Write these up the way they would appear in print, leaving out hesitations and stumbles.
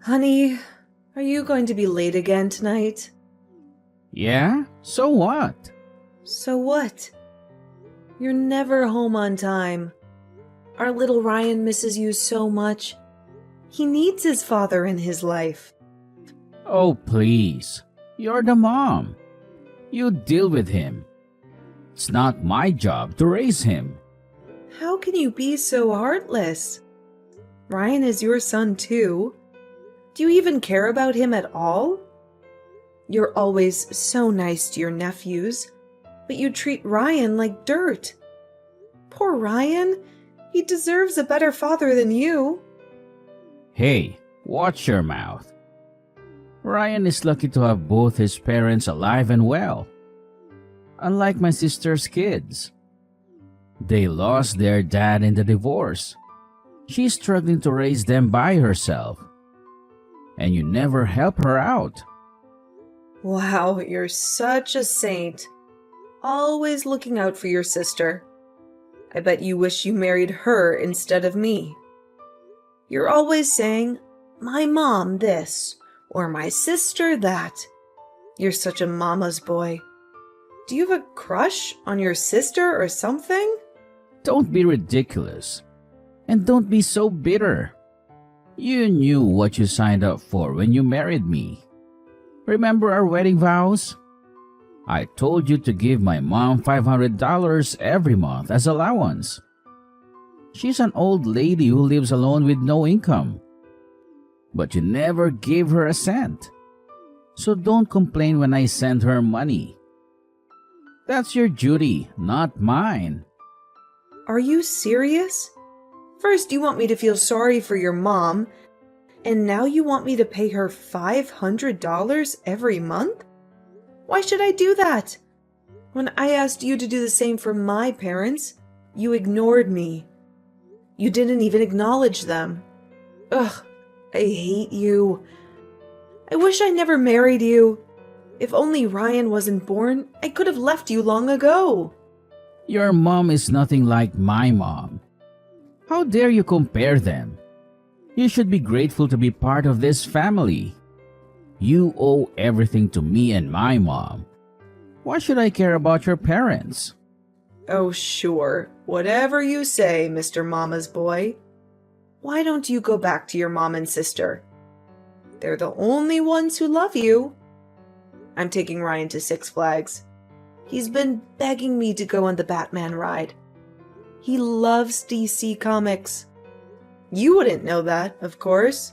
Honey, are you going to be late again tonight? Yeah? So what? So what? You're never home on time. Our little Ryan misses you so much. He needs his father in his life. Oh, please. You're the mom. You deal with him. It's not my job to raise him. How can you be so heartless? Ryan is your son too. Do you even care about him at all? You're always so nice to your nephews, but you treat Ryan like dirt. Poor Ryan. He deserves a better father than you. Hey, watch your mouth. Ryan is lucky to have both his parents alive and well. Unlike my sister's kids. They lost their dad in the divorce. She's struggling to raise them by herself. And you never help her out. Wow, you're such a saint. Always looking out for your sister. I bet you wish you married her instead of me. You're always saying, my mom this, or my sister that. You're such a mama's boy. Do you have a crush on your sister or something? Don't be ridiculous. And don't be so bitter. You knew what you signed up for when you married me. Remember our wedding vows? I told you to give my mom $500 every month as allowance. She's an old lady who lives alone with no income. But you never gave her a cent. So don't complain when I send her money. That's your duty, not mine. Are you serious? First you want me to feel sorry for your mom, and now you want me to pay her $500 every month? Why should I do that? When I asked you to do the same for my parents, you ignored me. You didn't even acknowledge them. Ugh, I hate you. I wish I never married you. If only Ryan wasn't born, I could have left you long ago. Your mom is nothing like my mom. How dare you compare them? You should be grateful to be part of this family. You owe everything to me and my mom. Why should I care about your parents? Oh, sure. Whatever you say, Mr. Mama's boy. Why don't you go back to your mom and sister? They're the only ones who love you. I'm taking Ryan to Six Flags. He's been begging me to go on the Batman ride. He loves DC Comics. You wouldn't know that, of course.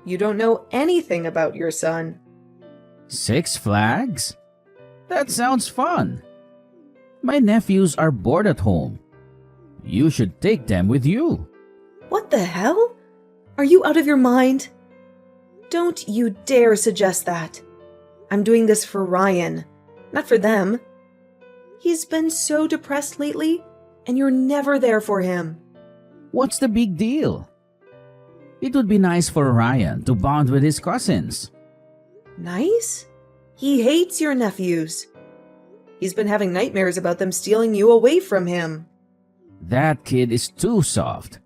You don't know anything about your son. Six Flags? That sounds fun. My nephews are bored at home. You should take them with you. What the hell? Are you out of your mind? Don't you dare suggest that. I'm doing this for Ryan, not for them. He's been so depressed lately, and you're never there for him. What's the big deal? It would be nice for Ryan to bond with his cousins. Nice? He hates your nephews. He's been having nightmares about them stealing you away from him. That kid is too soft.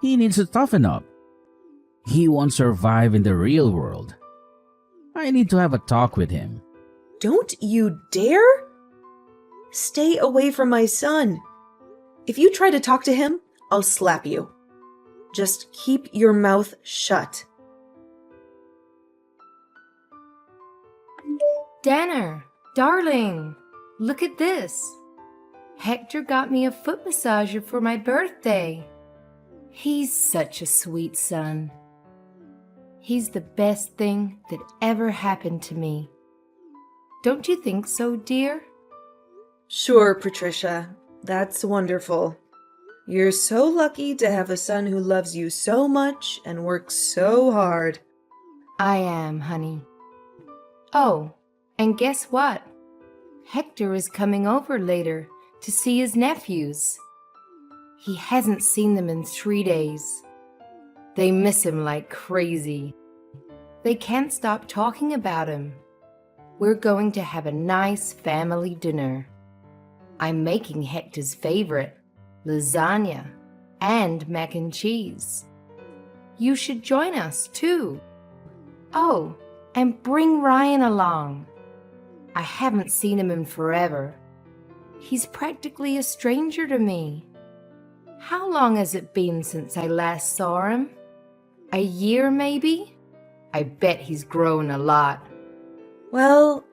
He needs to toughen up. He won't survive in the real world. I need to have a talk with him. Don't you dare? Stay away from my son. If you try to talk to him, I'll slap you. Just keep your mouth shut. Danner, darling, look at this. Hector got me a foot massager for my birthday. He's such a sweet son. He's the best thing that ever happened to me. Don't you think so, dear? Sure, Patricia. That's wonderful. You're so lucky to have a son who loves you so much and works so hard. I am, honey. Oh, and guess what? Hector is coming over later to see his nephews. He hasn't seen them in 3 days. They miss him like crazy. They can't stop talking about him. We're going to have a nice family dinner. I'm making Hector's favorite, lasagna and mac and cheese. You should join us, too. Oh, and bring Ryan along. I haven't seen him in forever. He's practically a stranger to me. How long has it been since I last saw him? A year, maybe? I bet he's grown a lot. Well,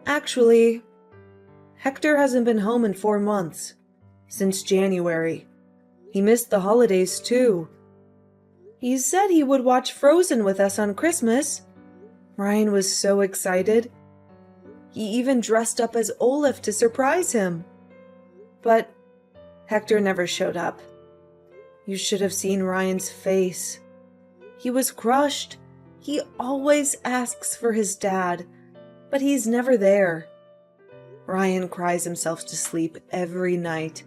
actually, Hector hasn't been home in 4 months. Since January. He missed the holidays, too. He said he would watch Frozen with us on Christmas. Ryan was so excited. He even dressed up as Olaf to surprise him. But Hector never showed up. You should have seen Ryan's face. He was crushed. He always asks for his dad, but he's never there. Ryan cries himself to sleep every night.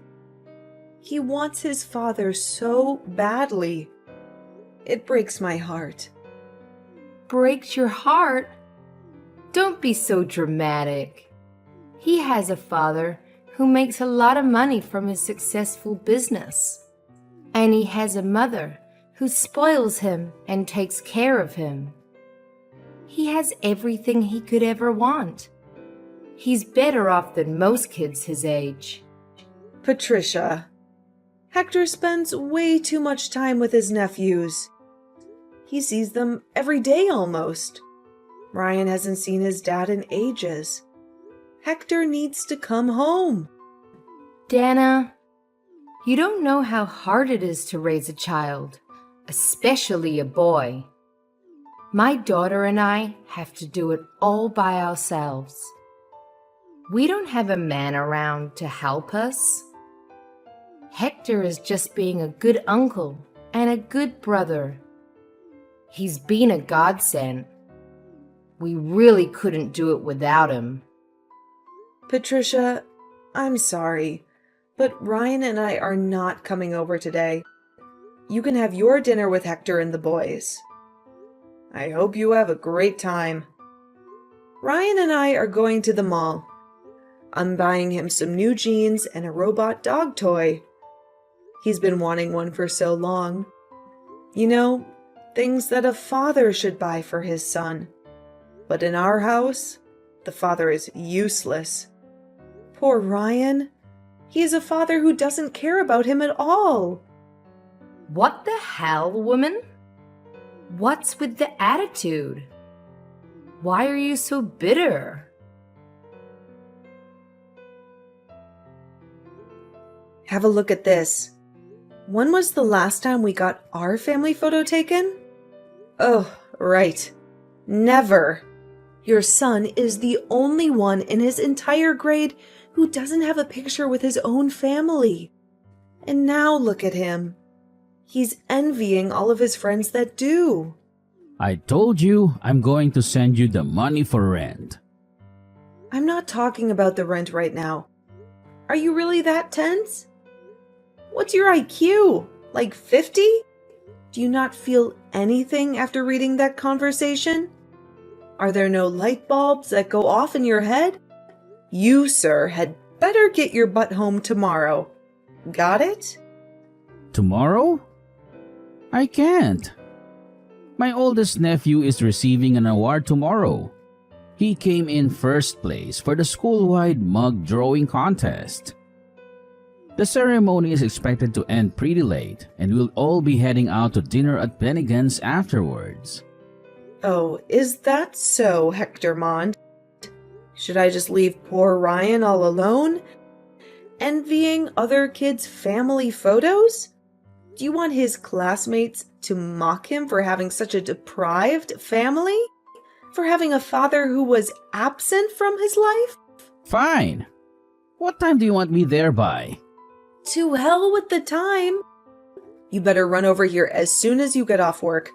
He wants his father so badly. It breaks my heart. Breaks your heart? Don't be so dramatic. He has a father who makes a lot of money from his successful business. And he has a mother who spoils him and takes care of him. He has everything he could ever want. He's better off than most kids his age. Patricia, Hector spends way too much time with his nephews. He sees them every day almost. Ryan hasn't seen his dad in ages. Hector needs to come home. Dana, you don't know how hard it is to raise a child, especially a boy. My daughter and I have to do it all by ourselves. We don't have a man around to help us. Hector is just being a good uncle and a good brother. He's been a godsend. We really couldn't do it without him. Patricia, I'm sorry, but Ryan and I are not coming over today. You can have your dinner with Hector and the boys. I hope you have a great time. Ryan and I are going to the mall. I'm buying him some new jeans and a robot dog toy. He's been wanting one for so long. You know, things that a father should buy for his son. But in our house, the father is useless. Poor Ryan. He is a father who doesn't care about him at all. What the hell, woman? What's with the attitude? Why are you so bitter? Have a look at this. When was the last time we got our family photo taken? Oh, right. Never. Your son is the only one in his entire grade who doesn't have a picture with his own family. And now look at him. He's envying all of his friends that do. I told you I'm going to send you the money for rent. I'm not talking about the rent right now. Are you really that tense? What's your IQ? Like 50? Do you not feel anything after reading that conversation? Are there no light bulbs that go off in your head? You, sir, had better get your butt home tomorrow. Got it? Tomorrow? I can't. My oldest nephew is receiving an award tomorrow. He came in first place for the school-wide mug drawing contest. The ceremony is expected to end pretty late, and we'll all be heading out to dinner at Bennigan's afterwards. Oh, is that so, Hector Mond? Should I just leave poor Ryan all alone? Envying other kids' family photos? Do you want his classmates to mock him for having such a deprived family? For having a father who was absent from his life? Fine. What time do you want me there by? To hell with the time. You better run over here as soon as you get off work.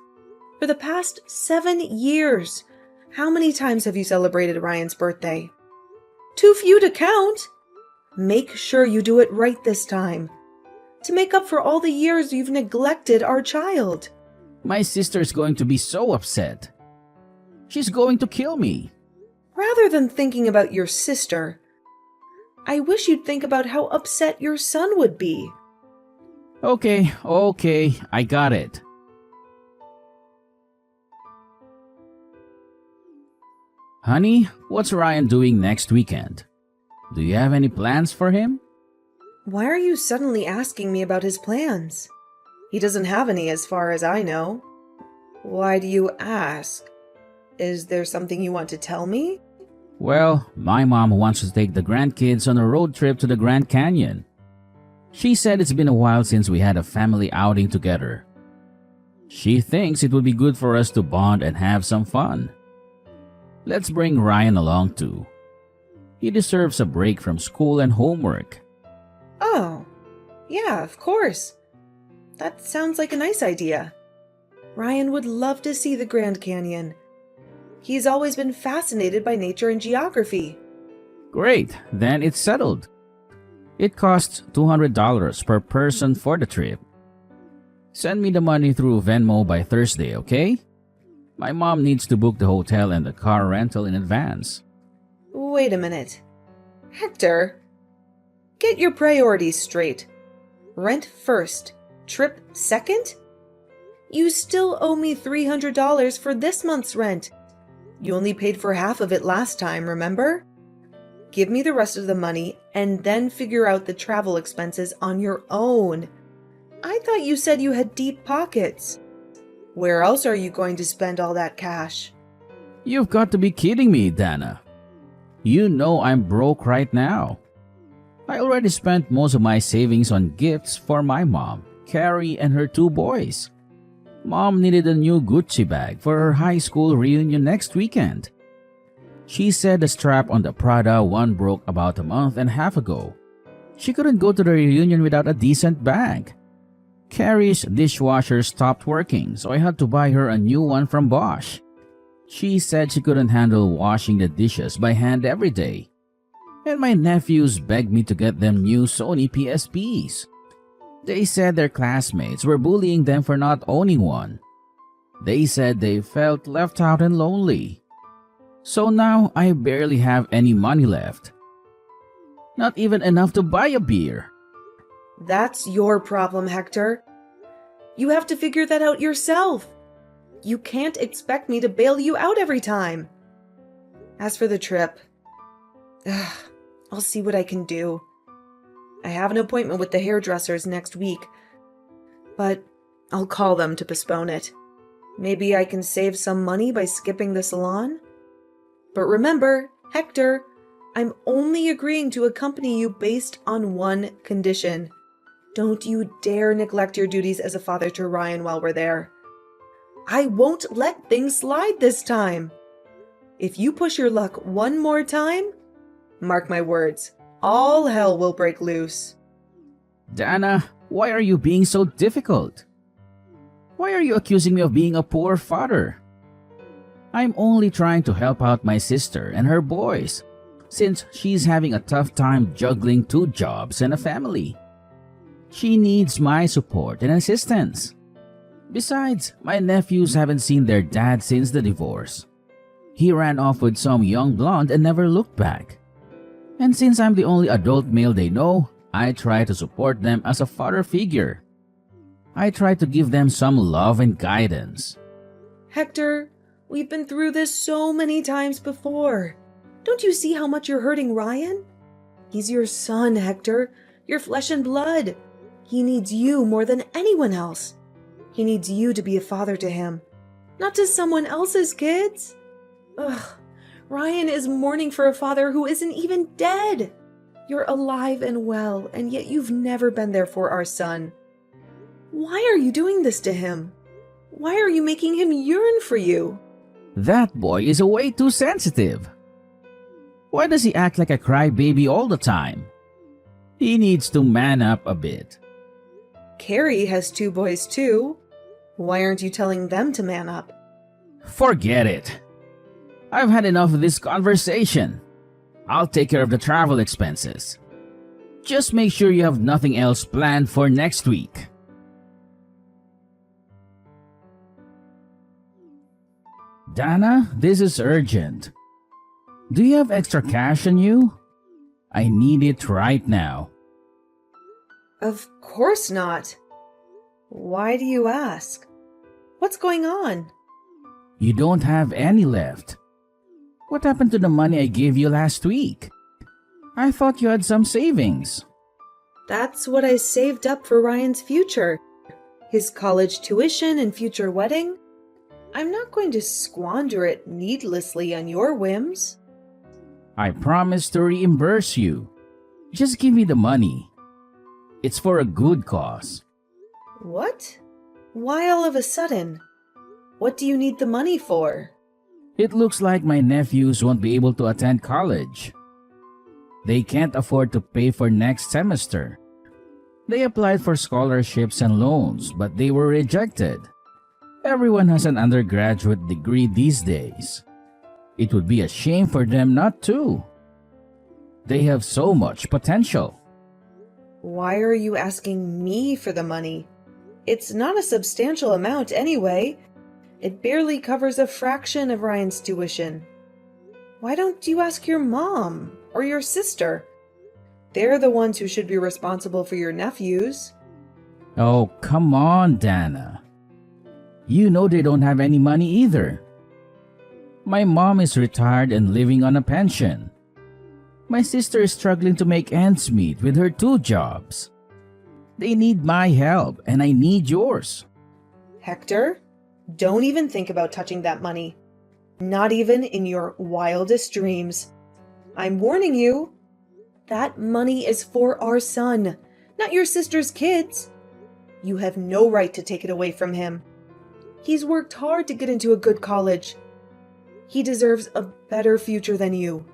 For the past 7 years, how many times have you celebrated Ryan's birthday? Too few to count. Make sure you do it right this time, to make up for all the years you've neglected our child. My sister's going to be so upset. She's going to kill me. Rather than thinking about your sister, I wish you'd think about how upset your son would be. Okay, I got it. Honey, what's Ryan doing next weekend? Do you have any plans for him? Why are you suddenly asking me about his plans? He doesn't have any as far as I know. Why do you ask? Is there something you want to tell me? Well, my mom wants to take the grandkids on a road trip to the Grand Canyon. She said it's been a while since we had a family outing together. She thinks it would be good for us to bond and have some fun. Let's bring Ryan along too. He deserves a break from school and homework. Oh, yeah, of course. That sounds like a nice idea. Ryan would love to see the Grand Canyon. He's always been fascinated by nature and geography. Great, then it's settled. It costs $200 per person for the trip. Send me the money through Venmo by Thursday, okay? My mom needs to book the hotel and the car rental in advance. Wait a minute. Hector, get your priorities straight. Rent first, trip second? You still owe me $300 for this month's rent. You only paid for half of it last time, remember? Give me the rest of the money and then figure out the travel expenses on your own. I thought you said you had deep pockets. Where else are you going to spend all that cash? You've got to be kidding me, Dana. You know I'm broke right now. I already spent most of my savings on gifts for my mom, Carrie, and her 2 boys. Mom needed a new Gucci bag for her high school reunion next weekend. She said the strap on the Prada one broke about a month and a half ago. She couldn't go to the reunion without a decent bag. Carrie's dishwasher stopped working, so I had to buy her a new one from Bosch. She said she couldn't handle washing the dishes by hand every day. And my nephews begged me to get them new Sony PSPs. They said their classmates were bullying them for not owning one. They said they felt left out and lonely. So now I barely have any money left. Not even enough to buy a beer. That's your problem, Hector. You have to figure that out yourself. You can't expect me to bail you out every time. As for the trip, I'll see what I can do. I have an appointment with the hairdressers next week, but I'll call them to postpone it. Maybe I can save some money by skipping the salon? But remember, Hector, I'm only agreeing to accompany you based on one condition. Don't you dare neglect your duties as a father to Ryan while we're there. I won't let things slide this time. If you push your luck one more time, mark my words, all hell will break loose. Dana, why are you being so difficult? Why are you accusing me of being a poor father? I'm only trying to help out my sister and her boys, since she's having a tough time juggling 2 jobs and a family. She needs my support and assistance. Besides, my nephews haven't seen their dad since the divorce. He ran off with some young blonde and never looked back. And since I'm the only adult male they know, I try to support them as a father figure. I try to give them some love and guidance. Hector, we've been through this so many times before. Don't you see how much you're hurting Ryan? He's your son, Hector, your flesh and blood. He needs you more than anyone else. He needs you to be a father to him, not to someone else's kids. Ugh, Ryan is mourning for a father who isn't even dead. You're alive and well, and yet you've never been there for our son. Why are you doing this to him? Why are you making him yearn for you? That boy is way too sensitive. Why does he act like a crybaby all the time? He needs to man up a bit. Carrie has 2 boys too. Why aren't you telling them to man up? Forget it. I've had enough of this conversation. I'll take care of the travel expenses. Just make sure you have nothing else planned for next week. Dana, this is urgent. Do you have extra cash on you? I need it right now. Of course not. Why do you ask? What's going on? You don't have any left. What happened to the money I gave you last week? I thought you had some savings. That's what I saved up for Ryan's future. His college tuition and future wedding. I'm not going to squander it needlessly on your whims. I promise to reimburse you. Just give me the money. It's for a good cause. What? Why all of a sudden? What do you need the money for? It looks like my nephews won't be able to attend college. They can't afford to pay for next semester. They applied for scholarships and loans, but they were rejected. Everyone has an undergraduate degree these days. It would be a shame for them not to. They have so much potential. Why are you asking me for the money? It's not a substantial amount anyway. It barely covers a fraction of Ryan's tuition. Why don't you ask your mom or your sister? They're the ones who should be responsible for your nephews. Oh, come on, Dana. You know they don't have any money either. My mom is retired and living on a pension. My sister is struggling to make ends meet with her 2 jobs. They need my help and I need yours. Hector, don't even think about touching that money. Not even in your wildest dreams. I'm warning you. That money is for our son, not your sister's kids. You have no right to take it away from him. He's worked hard to get into a good college. He deserves a better future than you.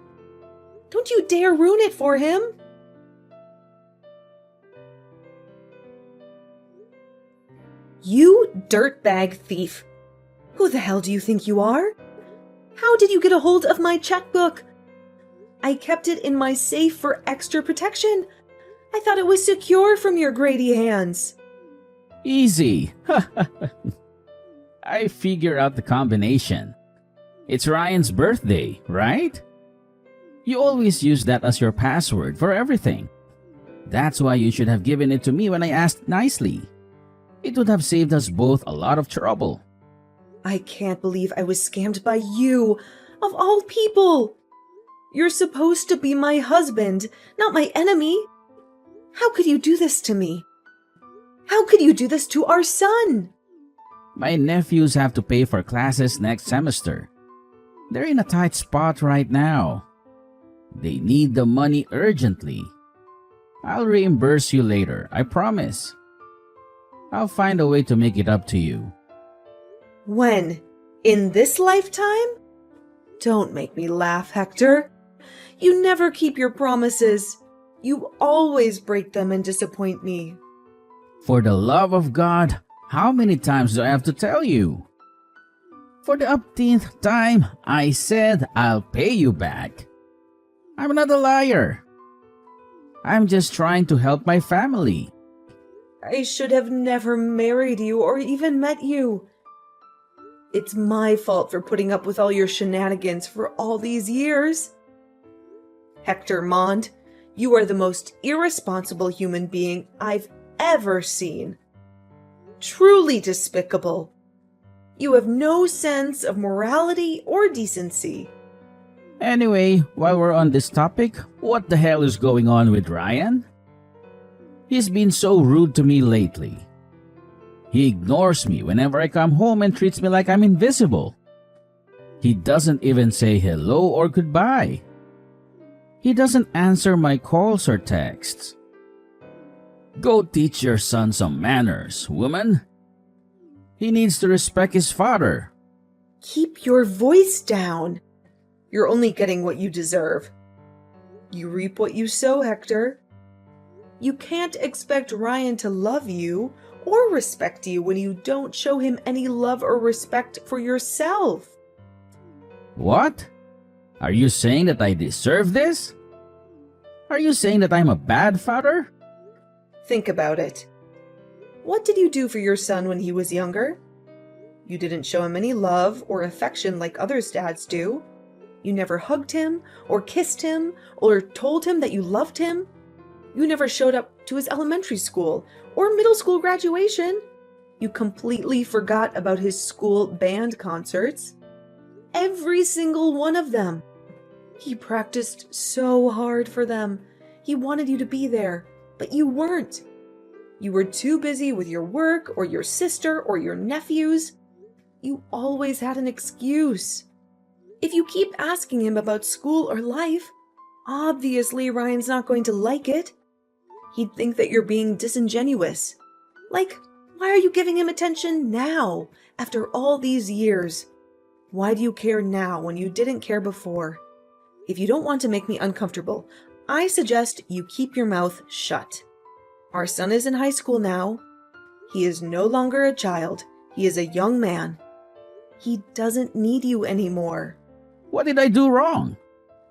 Don't you dare ruin it for him! You dirtbag thief! Who the hell do you think you are? How did you get a hold of my checkbook? I kept it in my safe for extra protection. I thought it was secure from your Grady hands. Easy. I figure out the combination. It's Ryan's birthday, right? You always use that as your password for everything. That's why you should have given it to me when I asked nicely. It would have saved us both a lot of trouble. I can't believe I was scammed by you, of all people. You're supposed to be my husband, not my enemy. How could you do this to me? How could you do this to our son? My nephews have to pay for classes next semester. They're in a tight spot right now. They need the money urgently. I'll reimburse you later, I promise. I'll find a way to make it up to you. When? In this lifetime? Don't make me laugh, Hector. You never keep your promises. You always break them and disappoint me. For the love of God, how many times do I have to tell you? For the upteenth time, I said I'll pay you back. I'm not a liar. I'm just trying to help my family. I should have never married you or even met you. It's my fault for putting up with all your shenanigans for all these years. Hector Mond, you are the most irresponsible human being I've ever seen. Truly despicable. You have no sense of morality or decency. Anyway, while we're on this topic, what the hell is going on with Ryan? He's been so rude to me lately. He ignores me whenever I come home and treats me like I'm invisible. He doesn't even say hello or goodbye. He doesn't answer my calls or texts. Go teach your son some manners, woman. He needs to respect his father. Keep your voice down. You're only getting what you deserve. You reap what you sow, Hector. You can't expect Ryan to love you or respect you when you don't show him any love or respect for yourself. What? Are you saying that I deserve this? Are you saying that I'm a bad father? Think about it. What did you do for your son when he was younger? You didn't show him any love or affection like other dads do. You never hugged him or kissed him or told him that you loved him. You never showed up to his elementary school or middle school graduation. You completely forgot about his school band concerts. every single one of them. He practiced so hard for them. He wanted you to be there, but you weren't. You were too busy with your work or your sister or your nephews. You always had an excuse. If you keep asking him about school or life, obviously Ryan's not going to like it. He'd think that you're being disingenuous. Like, why are you giving him attention now, after all these years? Why do you care now when you didn't care before? If you don't want to make me uncomfortable, I suggest you keep your mouth shut. Our son is in high school now. He is no longer a child. He is a young man. He doesn't need you anymore. What did I do wrong?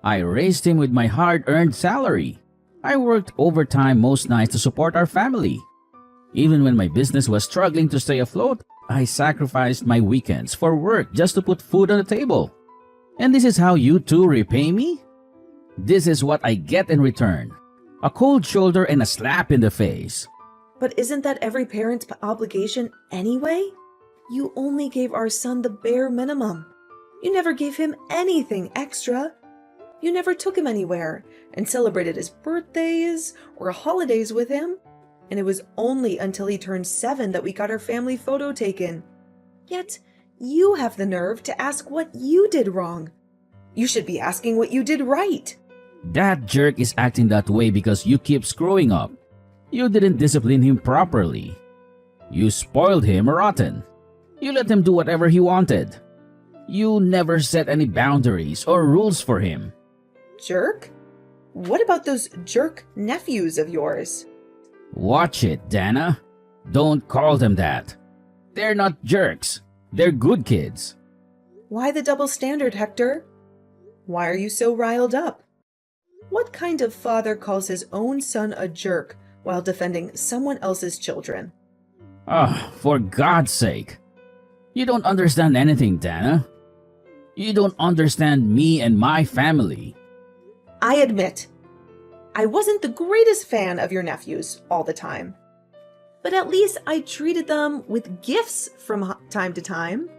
I raised him with my hard-earned salary. I worked overtime most nights to support our family. Even when my business was struggling to stay afloat, I sacrificed my weekends for work just to put food on the table. And this is how you two repay me? This is what I get in return. A cold shoulder and a slap in the face. But isn't that every parent's obligation anyway? You only gave our son the bare minimum. You never gave him anything extra. You never took him anywhere and celebrated his birthdays or holidays with him. And it was only until he turned 7 that we got our family photo taken. Yet, you have the nerve to ask what you did wrong. You should be asking what you did right. That jerk is acting that way because you keep screwing up. You didn't discipline him properly. You spoiled him rotten. You let him do whatever he wanted. You never set any boundaries or rules for him. Jerk? What about those jerk nephews of yours? Watch it, Dana. Don't call them that. They're not jerks. They're good kids. Why the double standard, Hector? Why are you so riled up? What kind of father calls his own son a jerk while defending someone else's children? For God's sake. You don't understand anything, Dana. You don't understand me and my family. I admit, I wasn't the greatest fan of your nephews all the time. But at least I treated them with gifts from time to time.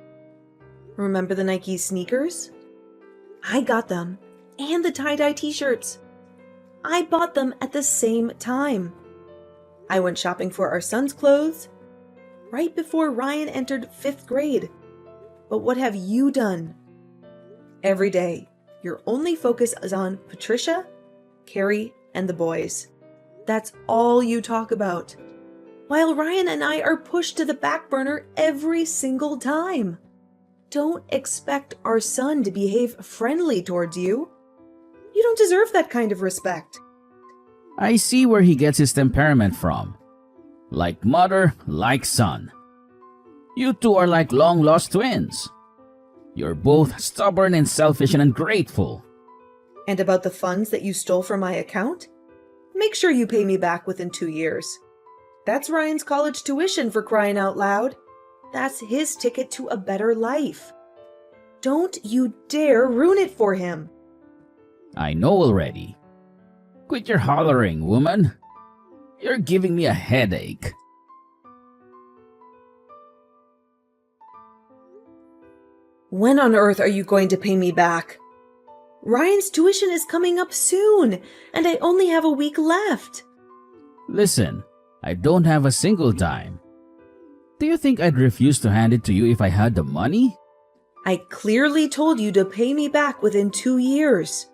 Remember the Nike sneakers? I got them, and the tie-dye t-shirts. I bought them at the same time. I went shopping for our son's clothes right before Ryan entered 5th grade. But what have you done? Every day, your only focus is on Patricia, Carrie, and the boys. That's all you talk about. While Ryan and I are pushed to the back burner every single time. Don't expect our son to behave friendly towards you. You don't deserve that kind of respect. I see where he gets his temperament from. Like mother, like son. You two are like long-lost twins. You're both stubborn and selfish and ungrateful. And about the funds that you stole from my account? Make sure you pay me back within 2 years. That's Ryan's college tuition, for crying out loud. That's his ticket to a better life. Don't you dare ruin it for him. I know already. Quit your hollering, woman. You're giving me a headache. When on earth are you going to pay me back? Ryan's tuition is coming up soon, and I only have a week left. Listen, I don't have a single dime. Do you think I'd refuse to hand it to you if I had the money? I clearly told you to pay me back within 2 years.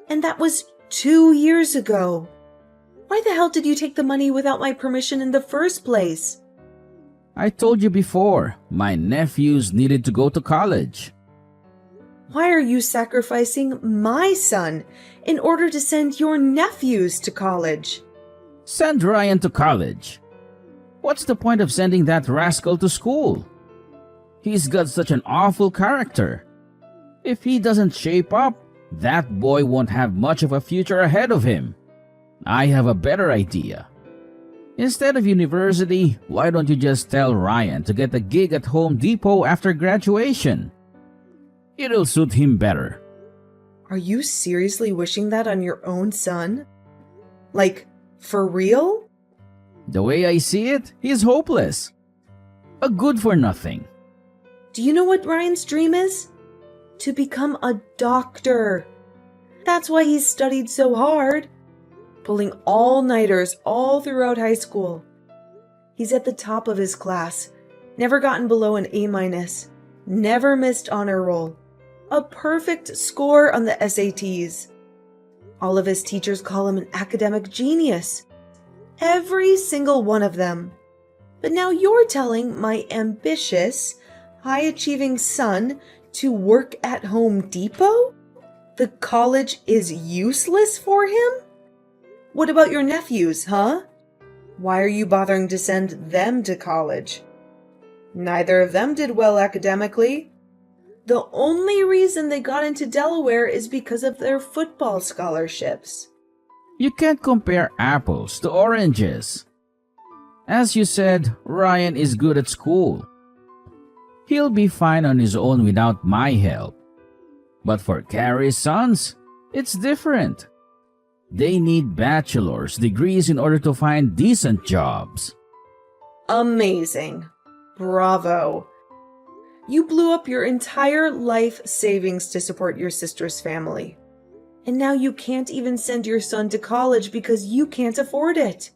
And that was 2 years ago. Why the hell did you take the money without my permission in the first place? I told you before, my nephews needed to go to college. Why are you sacrificing my son in order to send your nephews to college? Send Ryan to college. What's the point of sending that rascal to school? He's got such an awful character. If he doesn't shape up, that boy won't have much of a future ahead of him. I have a better idea. Instead of university, why don't you just tell Ryan to get a gig at Home Depot after graduation? It'll suit him better. Are you seriously wishing that on your own son? Like, for real? The way I see it, he's hopeless. A good for nothing. Do you know what Ryan's dream is? to become a doctor. That's why he studied so hard, pulling all-nighters all throughout high school. He's at the top of his class, never gotten below an A-, never missed honor roll, a perfect score on the SATs. All of his teachers call him an academic genius. Every single one of them. But now you're telling my ambitious, high-achieving son to work at Home Depot? The college is useless for him? What about your nephews, huh? Why are you bothering to send them to college? Neither of them did well academically. The only reason they got into Delaware is because of their football scholarships. You can't compare apples to oranges. As you said, Ryan is good at school. He'll be fine on his own without my help. But for Carrie's sons, it's different. They need bachelor's degrees in order to find decent jobs. Amazing. Bravo. You blew up your entire life savings to support your sister's family. And now you can't even send your son to college because you can't afford it.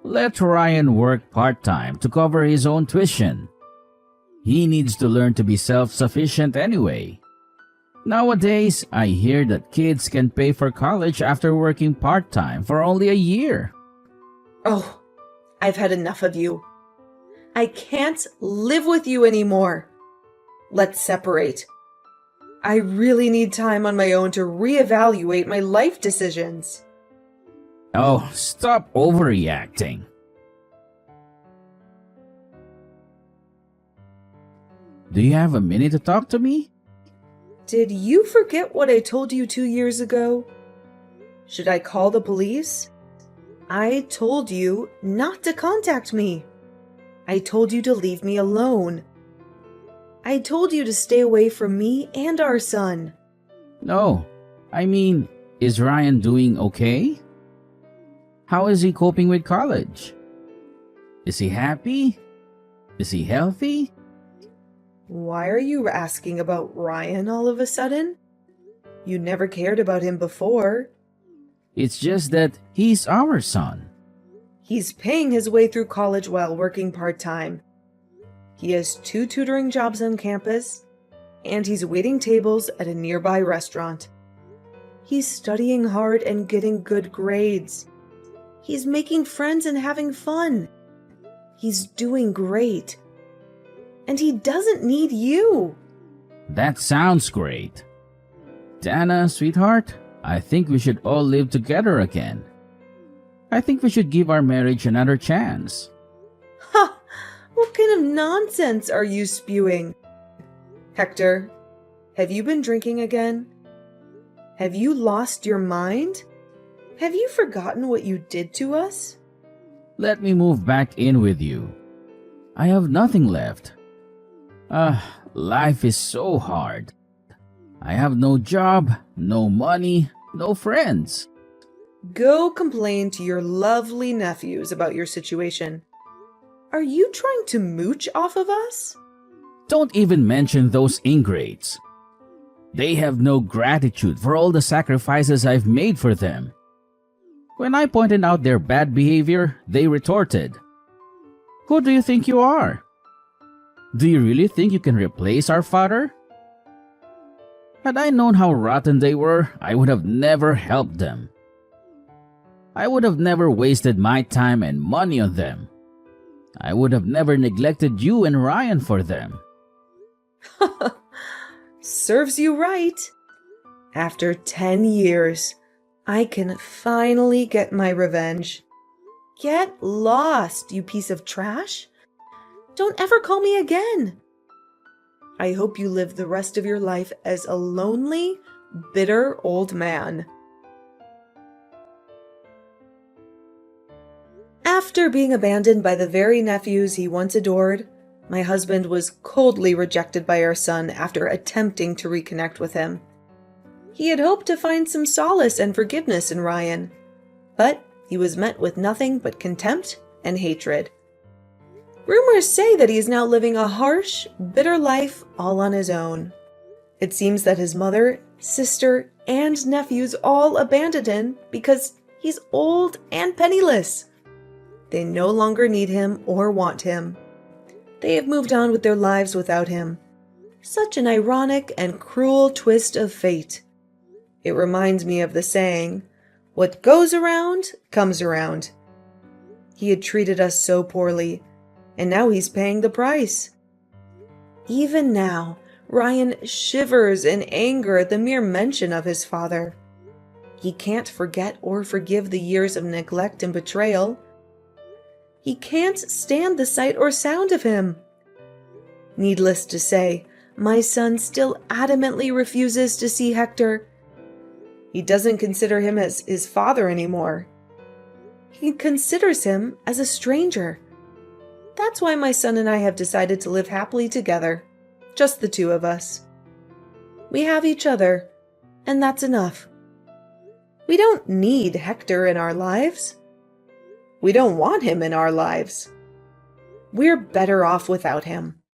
Let Ryan work part-time to cover his own tuition. He needs to learn to be self-sufficient anyway. Nowadays, I hear that kids can pay for college after working part-time for only a year. Oh, I've had enough of you. I can't live with you anymore. Let's separate. I really need time on my own to reevaluate my life decisions. Oh, stop overreacting. Do you have a minute to talk to me? Did you forget what I told you 2 years ago? Should I call the police? I told you not to contact me. I told you to leave me alone. I told you to stay away from me and our son. No, I mean, is Ryan doing okay? How is he coping with college? Is he happy? Is he healthy? Why are you asking about Ryan all of a sudden? You never cared about him before. It's just that he's our son. He's paying his way through college while working part-time. He has 2 tutoring jobs on campus, and he's waiting tables at a nearby restaurant. He's studying hard and getting good grades. He's making friends and having fun. He's doing great. And he doesn't need you. That sounds great. Dana, sweetheart, I think we should all live together again. I think we should give our marriage another chance. Ha! What kind of nonsense are you spewing? Hector, have you been drinking again? Have you lost your mind? Have you forgotten what you did to us? Let me move back in with you. I have nothing left. Life is so hard. I have no job, no money, no friends. Go complain to your lovely nephews about your situation. Are you trying to mooch off of us? Don't even mention those ingrates. They have no gratitude for all the sacrifices I've made for them. When I pointed out their bad behavior, they retorted, "Who do you think you are? Do you really think you can replace our father?" Had I known how rotten they were, I would have never helped them. I would have never wasted my time and money on them. I would have never neglected you and Ryan for them. Serves you right. After 10 years, I can finally get my revenge. Get lost, you piece of trash. Don't ever call me again. I hope you live the rest of your life as a lonely, bitter old man. After being abandoned by the very nephews he once adored, my husband was coldly rejected by our son after attempting to reconnect with him. He had hoped to find some solace and forgiveness in Ryan, but he was met with nothing but contempt and hatred. Rumors say that he is now living a harsh, bitter life all on his own. It seems that his mother, sister, and nephews all abandoned him because he's old and penniless. They no longer need him or want him. They have moved on with their lives without him. Such an ironic and cruel twist of fate. It reminds me of the saying, "What goes around, comes around." He had treated us so poorly, and now he's paying the price. Even now, Ryan shivers in anger at the mere mention of his father. He can't forget or forgive the years of neglect and betrayal. He can't stand the sight or sound of him. Needless to say, my son still adamantly refuses to see Hector. He doesn't consider him as his father anymore. He considers him as a stranger. That's why my son and I have decided to live happily together, just the two of us. We have each other, and that's enough. We don't need Hector in our lives. We don't want him in our lives. We're better off without him.